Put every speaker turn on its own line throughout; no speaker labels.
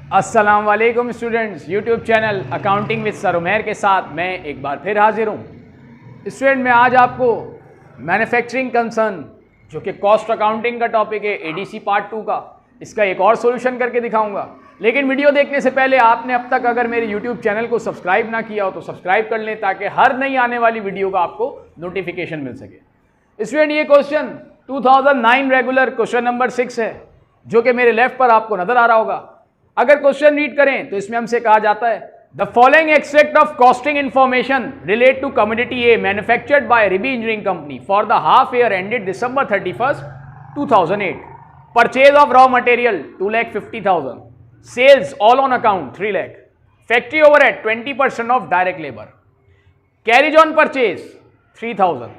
अस्सलाम वालेकुम students, YouTube channel accounting with sir Umair के साथ मैं एक बार फिर हाजिर हूँ। स्टूडेंट, मैं आज आपको मैन्युफैक्चरिंग कंसर्न जो कि कॉस्ट अकाउंटिंग का टॉपिक है, एडीसी पार्ट 2 का, इसका एक और सॉल्यूशन करके दिखाऊंगा। लेकिन वीडियो देखने से पहले आपने अब तक अगर मेरे यूट्यूब चैनल को सब्सक्राइब ना किया हो तो सब्सक्राइब कर लें ताकि हर नई आने वाली वीडियो का आपको नोटिफिकेशन मिल सके। स्टूडेंट, ये क्वेश्चन 2009 रेगुलर क्वेश्चन नंबर 6 है जो कि मेरे लेफ्ट पर आपको नजर आ रहा होगा। अगर क्वेश्चन रीड करें तो इसमें हमसे कहा जाता है the following extract of costing information relate to commodity a manufactured by रिबी engineering company for the half year ended December 31st, 2008। Purchase of raw material 2,50,000, sales all on account 3 lakh, factory overhead 20% of direct labour, carriage on purchase 3,000,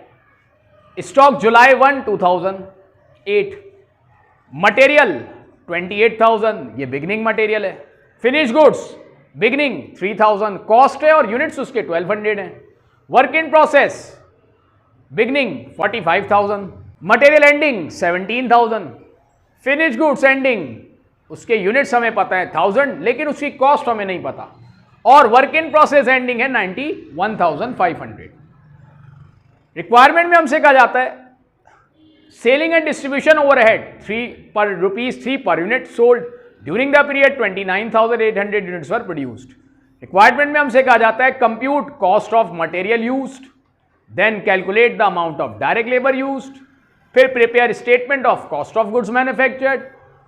stock July 1, 2008, material 28,000, ये beginning material है, finish goods beginning 3,000, cost है और units उसके 1,200 हैं, work in process beginning 45,000, material ending 17,000, finish goods ending उसके units हमें पता है 1000 लेकिन उसकी कॉस्ट हमें नहीं पता, और वर्क इन प्रोसेस एंडिंग है 91,500। रिक्वायरमेंट में हमसे कहा जाता है selling and distribution overhead ₹3 per unit sold during the period 29,800 units were produced. Requirement में हमसे कहा जाता है compute cost of material used, then calculate the amount of direct labour used, फिर prepare statement of cost of goods manufactured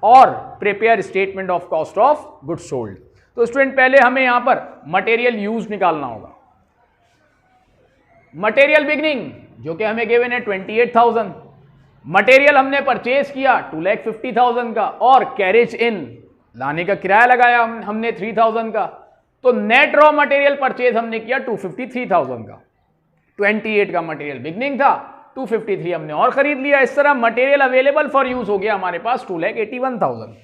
और prepare statement of cost of goods sold. तो student, पहले हमें यहां पर मटेरियल यूज निकालना होगा। मटेरियल बिगनिंग जो कि हमें गिवन है 28,000, मटेरियल हमने परचेज किया 2,50,000 का, और कैरेज इन लाने का किराया लगाया हमने 3,000 का, तो नेट रॉ मटेरियल परचेज हमने किया 253,000 का। 28 का मटेरियल बिगनिंग था, 253 हमने और खरीद लिया। इस तरह मटेरियल अवेलेबल फॉर यूज हो गया हमारे पास 2,81,000,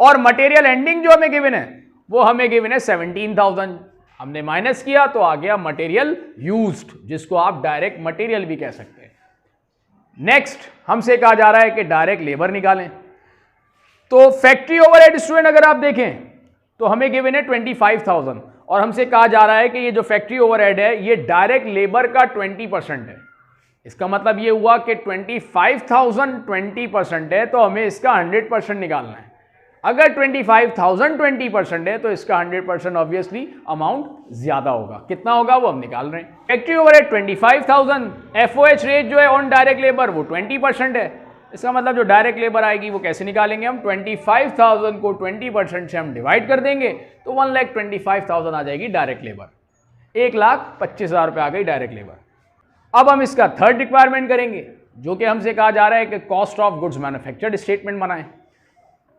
और मटेरियल एंडिंग जो हमें गिवन है वो हमें गिवन है 17,000। हमने माइनस किया तो आ गया मटेरियल यूज्ड, जिसको आप डायरेक्ट मटेरियल भी कह सकते हैं। नेक्स्ट हमसे कहा जा रहा है कि डायरेक्ट लेबर निकालें। तो फैक्ट्री ओवरहेड स्टूडेंट अगर आप देखें तो हमें गिवन है 25,000, और हमसे कहा जा रहा है कि ये जो फैक्ट्री ओवरहेड है ये डायरेक्ट लेबर का 20% है। इसका मतलब ये हुआ कि 25,000 20% है तो हमें इसका 100% निकालना है। अगर 25,000 20% है तो इसका 100% ऑब्वियसली अमाउंट ज्यादा होगा। कितना होगा वो हम निकाल रहे हैं। फैक्ट्री ओवरहेड 25,000, एफओएच रेट जो है ऑन डायरेक्ट लेबर वो 20% है। इसका मतलब जो डायरेक्ट लेबर आएगी वो कैसे निकालेंगे हम, 25,000 को 20% से हम डिवाइड कर देंगे तो 1,25,000 आ जाएगी डायरेक्ट लेबर। 1,25,000 रुपये आ गई डायरेक्ट लेबर। अब हम इसका थर्ड रिक्वायरमेंट करेंगे जो कि हमसे कहा जा रहा है कि cost of goods manufactured statement बनाएं।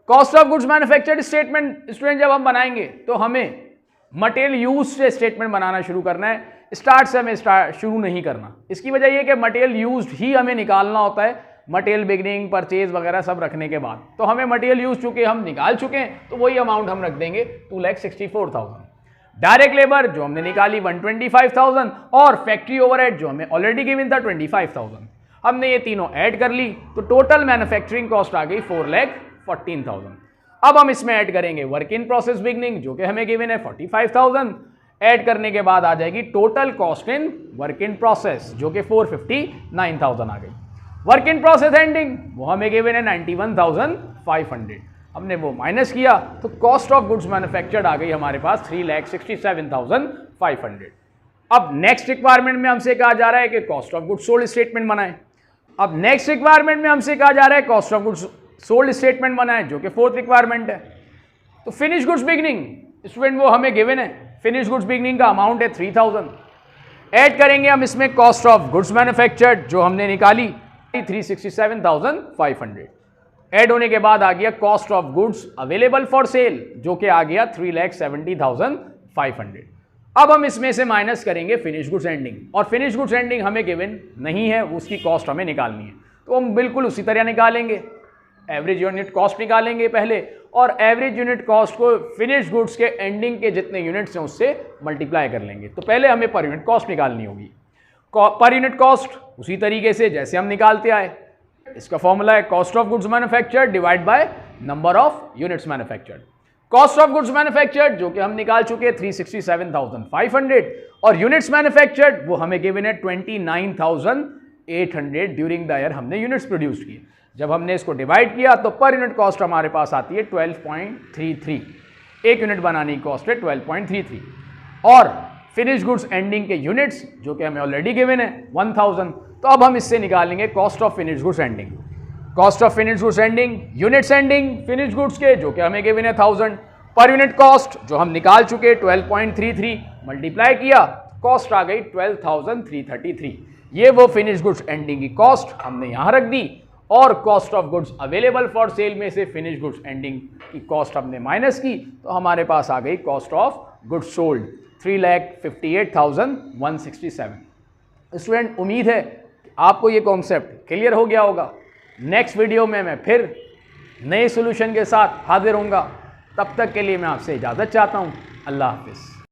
Cost of goods manufactured statement student जब हम बनाएंगे तो हमें मटेरियल यूज से स्टेटमेंट बनाना शुरू करना है, स्टार्ट से हमें शुरू नहीं करना। इसकी वजह यह कि मटेरियल यूज्ड ही हमें निकालना होता है, मटेरियल बिगनिंग परचेज वगैरह सब रखने के बाद। तो हमें मटेरियल यूज चुके हम निकाल चुके हैं तो वही अमाउंट हम रख देंगे 2,64,000। डायरेक्ट लेबर जो हमने निकाली 125,000, और फैक्ट्री ओवरहेड जो हमें ऑलरेडी गिवन था 25,000। हमने ये तीनों ऐड कर ली तो टोटल मैन्युफैक्चरिंग कॉस्ट आ गई 4,14,000। अब हम इसमें ऐड करेंगे वर्क इन प्रोसेस बिगनिंग जो कि हमें गिवन है 45,000। ऐड करने के बाद आ जाएगी total cost in work in process जो कि 459,000 आ गई। वर्क इन प्रोसेस एंडिंग वो हमें गिवन है 91,500। हमने वो माइनस किया तो कॉस्ट ऑफ गुड्स मैन्युफैक्चर्ड आ गई हमारे पास 3,67,500। अब नेक्स्ट रिक्वायरमेंट में हमसे कहा जा रहा है कि cost of goods sold statement बनाएं। अब नेक्स्ट रिक्वायरमेंट में हमसे कहा जा रहा है cost of goods sold statement बनाएं जो कि फोर्थ रिक्वायरमेंट है। तो फिनिश गुड्स बिगनिंग स्टूडेंट वो हमें गिवन है, फिनिश गुड्स बिगनिंग का अमाउंट है 3,000। ऐड करेंगे हम इसमें कॉस्ट ऑफ गुड्स मैन्युफैक्चर्ड जो हमने निकाली 3,67,500। ऐड होने के बाद आ गया cost of goods available for sale जो कि आ गया 3,70,500। अब हम इसमें से माइनस करेंगे फिनिश गुड्स एंडिंग, और फिनिश गुड्स एंडिंग हमें गिवन नहीं है, उसकी कॉस्ट हमें निकालनी है। तो हम बिल्कुल उसी तरह निकालेंगे, एवरेज यूनिट कॉस्ट निकालेंगे पहले, और एवरेज यूनिट कॉस्ट को फिनिश गुड्स के एंडिंग के जितने यूनिट्स हैं उससे मल्टीप्लाई कर लेंगे। तो पहले हमें पर यूनिट कॉस्ट निकालनी होगी। पर यूनिट कॉस्ट उसी तरीके से जैसे हम निकालते आए, इसका फॉर्मूला है cost of goods manufactured divide by number of units manufactured. Cost of goods manufactured जो कि हम निकाल चुके 367,500 और यूनिट्स मैन्युफैक्चर्ड वो हमें गिवन है 29,800 ड्यूरिंग द ईयर हमने यूनिट्स प्रोड्यूस किए। जब हमने इसको डिवाइड किया तो पर यूनिट कॉस्ट हमारे पास आती है 12.33। एक यूनिट बनाने की कॉस्ट है 12.33 और फिनिश गुड्स एंडिंग के यूनिट्स जो कि हमें ऑलरेडी गिवन है 1000। तो अब हम इससे निकालेंगे cost of finish goods ending. Cost of finish goods ending units ending finish goods के जो कि हमें गिवन है 1000 पर यूनिट कॉस्ट जो हम निकाल चुके 12.33 मल्टीप्लाई किया कॉस्ट आ गई 12,333। ये वो फिनिश गुड्स एंडिंग की कॉस्ट हमने यहाँ रख दी और cost of goods available for sale में से फिनिश गुड्स एंडिंग की कॉस्ट हमने माइनस की तो हमारे पास आ गई cost of goods sold 3,58,167। Student उम्मीद है कि आपको ये कॉन्सेप्ट क्लियर हो गया होगा। नेक्स्ट वीडियो में मैं फिर नए सॉल्यूशन के साथ हाजिर होऊंगा। तब तक के लिए मैं आपसे इजाज़त चाहता हूँ। अल्लाह हाफिज़।